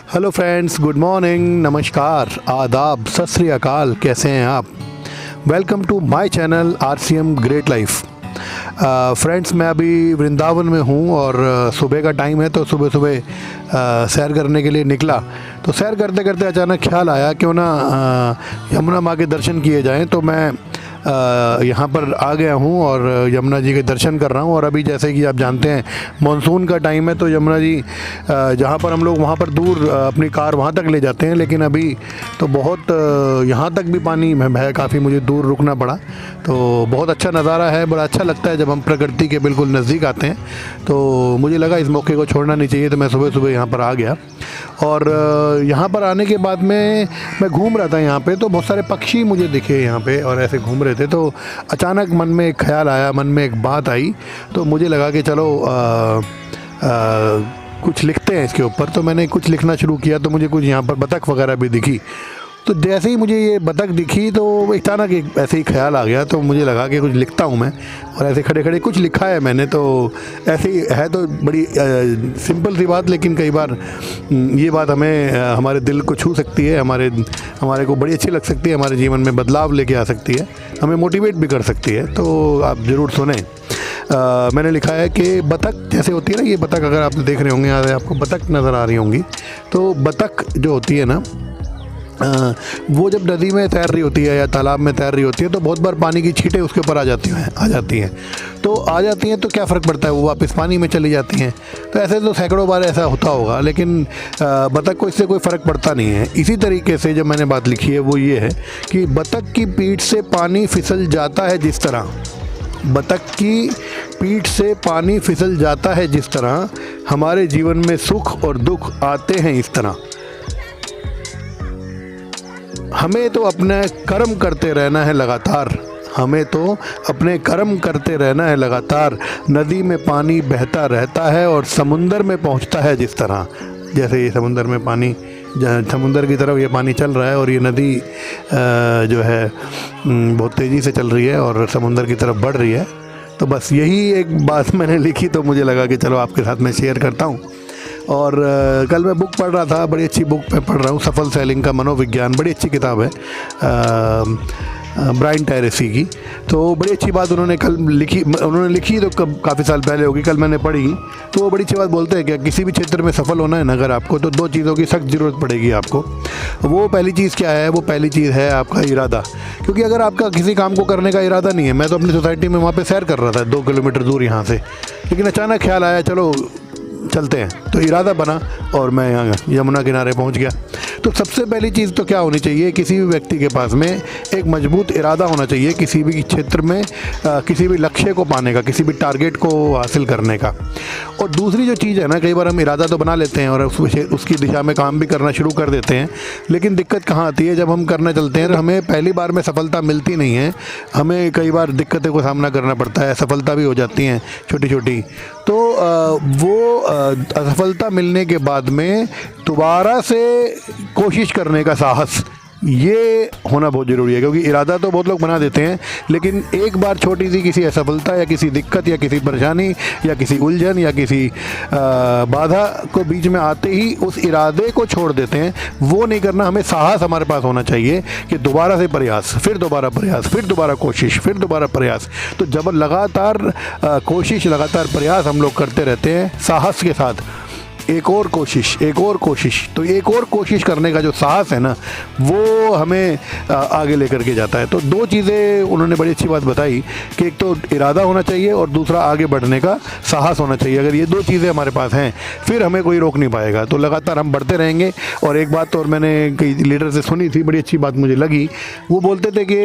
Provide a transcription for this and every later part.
Hello friends, good morning, नमस्कार, आदाब, सत श्री अकाल। कैसे हैं आप? Welcome to my channel RCM great life. Friends, मैं अभी वृंदावन में हूँ और सुबह का टाइम है, तो सुबह सुबह सैर करने के लिए निकला। तो सैर करते करते अचानक ख्याल आया क्यों ना यमुना माँ के दर्शन किए जाएं। तो मैं यहाँ पर आ गया हूँ और यमुना जी के दर्शन कर रहा हूँ। और अभी जैसे कि आप जानते हैं मानसून का टाइम है, तो यमुना जी जहाँ पर हम लोग वहाँ पर दूर अपनी कार वहाँ तक ले जाते हैं, लेकिन अभी तो बहुत यहाँ तक भी पानी है, काफ़ी मुझे दूर रुकना पड़ा। तो बहुत अच्छा नज़ारा है, बड़ा अच्छा लगता है जब हम प्रकृति के बिल्कुल नज़दीक आते हैं। तो मुझे लगा इस मौके को छोड़ना नहीं चाहिए, तो मैं सुबह सुबह यहाँ पर आ गया। और यहाँ पर आने के बाद में मैं घूम रहा था यहाँ पे, तो बहुत सारे पक्षी मुझे दिखे यहाँ पे और ऐसे घूम रहे थे। तो अचानक मन में एक ख्याल आया, मन में एक बात आई, तो मुझे लगा कि चलो कुछ लिखते हैं इसके ऊपर। तो मैंने कुछ लिखना शुरू किया। तो मुझे कुछ यहाँ पर बतख वगैरह भी दिखी। तो जैसे ही मुझे ये बतख दिखी तो अचानक एक ऐसे ही ख्याल आ गया। तो मुझे लगा कि कुछ लिखता हूँ मैं, और ऐसे खड़े खड़े कुछ लिखा है मैंने। तो ऐसे ही है, तो बड़ी सिंपल सी बात, लेकिन कई बार ये बात हमें हमारे दिल को छू सकती है, हमारे को बड़ी अच्छी लग सकती है, हमारे जीवन में बदलाव लेके आ सकती है, हमें मोटिवेट भी कर सकती है। तो आप ज़रूर सुने। मैंने लिखा है कि बतख जैसे होती है ना, ये बतख अगर आप देख रहे होंगे, आपको बतख नज़र आ रही होंगी। तो बतख जो होती है ना, वो जब नदी में तैर रही होती है या तालाब में तैर रही होती है, तो बहुत बार पानी की छींटें उसके ऊपर आ जाती हैं। तो क्या फ़र्क पड़ता है, वो वापस पानी में चली जाती हैं। तो ऐसे तो सैकड़ों बार ऐसा होता होगा, लेकिन बतख को इससे कोई फ़र्क पड़ता नहीं है। इसी तरीके से जो मैंने बात लिखी है वो ये है कि बतख की पीठ से पानी फिसल जाता है जिस तरह, बतख की पीठ से पानी फिसल जाता है जिस तरह, हमारे जीवन में सुख और दुख आते हैं इस तरह। हमें तो अपने कर्म करते रहना है लगातार, हमें तो अपने कर्म करते रहना है लगातार। नदी में पानी बहता रहता है और समुंदर में पहुंचता है जिस तरह। जैसे ये समुंदर में पानी, समुंदर की तरफ ये पानी चल रहा है और ये नदी जो है बहुत तेज़ी से चल रही है और समुंदर की तरफ बढ़ रही है। तो बस यही एक बात मैंने लिखी, तो मुझे लगा कि चलो आपके साथ मैं शेयर करता हूँ। और कल मैं बुक पढ़ रहा था, बड़ी अच्छी बुक मैं पढ़ रहा हूँ, सफल सेलिंग का मनोविज्ञान, बड़ी अच्छी किताब है ब्रायन ट्रेसी की। तो बड़ी अच्छी बात उन्होंने लिखी तो काफ़ी साल पहले होगी, कल मैंने पढ़ी। तो वो बड़ी अच्छी बात बोलते हैं कि किसी भी क्षेत्र में सफल होना है ना अगर आपको, तो दो चीज़ों की सख्त ज़रूरत पड़ेगी आपको। वो पहली चीज़ क्या है? वो पहली चीज़ है आपका इरादा। क्योंकि अगर आपका किसी काम को करने का इरादा नहीं है, मैं तो अपनी सोसाइटी में वहाँ पर सैर कर रहा था 2 किलोमीटर दूर यहाँ से, लेकिन अचानक ख्याल आया चलो चलते हैं, तो इरादा बना और मैं यहाँ यमुना किनारे पहुँच गया। तो सबसे पहली चीज़ तो क्या होनी चाहिए, किसी भी व्यक्ति के पास में एक मजबूत इरादा होना चाहिए, किसी भी क्षेत्र में किसी भी लक्ष्य को पाने का, किसी भी टारगेट को हासिल करने का। और दूसरी जो चीज़ है ना, कई बार हम इरादा तो बना लेते हैं और उसकी दिशा में काम भी करना शुरू कर देते हैं, लेकिन दिक्कत कहाँ आती है, जब हम करना चलते हैं तो हमें पहली बार में सफलता मिलती नहीं है, हमें कई बार दिक्कतों को सामना करना पड़ता है, सफलता भी हो जाती हैं छोटी छोटी। तो वो असफलता मिलने के बाद में दोबारा से कोशिश करने का साहस, ये होना बहुत ज़रूरी है। क्योंकि इरादा तो बहुत लोग बना देते हैं, लेकिन एक बार छोटी सी किसी असफलता या किसी दिक्कत या किसी परेशानी या किसी उलझन या किसी बाधा को बीच में आते ही उस इरादे को छोड़ देते हैं। वो नहीं करना, हमें साहस हमारे पास होना चाहिए कि दोबारा से प्रयास, फिर दोबारा प्रयास, फिर दोबारा कोशिश, फिर दोबारा प्रयास। तो जब लगातार कोशिश, लगातार प्रयास हम लोग करते रहते हैं साहस के साथ, एक और कोशिश, एक और कोशिश, तो एक और कोशिश करने का जो साहस है ना, वो हमें आगे लेकर के जाता है। तो दो चीज़ें उन्होंने बड़ी अच्छी बात बताई कि एक तो इरादा होना चाहिए और दूसरा आगे बढ़ने का साहस होना चाहिए। अगर ये दो चीज़ें हमारे पास हैं, फिर हमें कोई रोक नहीं पाएगा। तो लगातार हम बढ़ते रहेंगे। और एक बात और मैंने कई लीडर से सुनी थी, बड़ी अच्छी बात मुझे लगी। वो बोलते थे कि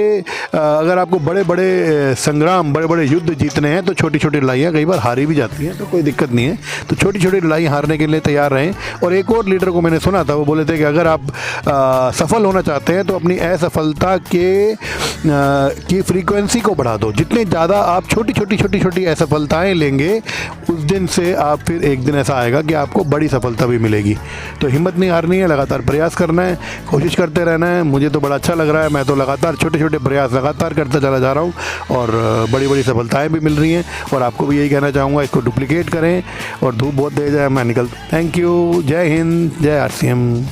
अगर आपको बड़े बड़े संग्राम, बड़े बड़े युद्ध जीतने हैं, तो छोटी छोटी लड़ाइयाँ कई बार हारी भी जाती हैं, तो कोई दिक्कत नहीं है। तो छोटी छोटी लड़ाई हारने के लिए तैयार रहें। और एक और लीडर को मैंने सुना था, वो बोले थे कि अगर आप सफल होना चाहते हैं तो अपनी असफलता की फ्रीक्वेंसी को बढ़ा दो। जितने ज़्यादा आप छोटी छोटी असफलताएं लेंगे, उस दिन से आप फिर एक दिन ऐसा आएगा कि आपको बड़ी सफलता भी मिलेगी। तो हिम्मत नहीं हारनी है, लगातार प्रयास करना है, कोशिश करते रहना है। मुझे तो बड़ा अच्छा लग रहा है, मैं तो लगातार छोटे छोटे प्रयास लगातार करता चला जा रहा हूँ और बड़ी बड़ी सफलताएँ भी मिल रही हैं। और आपको भी यही कहना चाहूँगा, इसको डुप्लिकेट करें। और धूप बहुत तेज़ है, मैं निकल थैंक यू। जय हिंद, जय आरसीएम।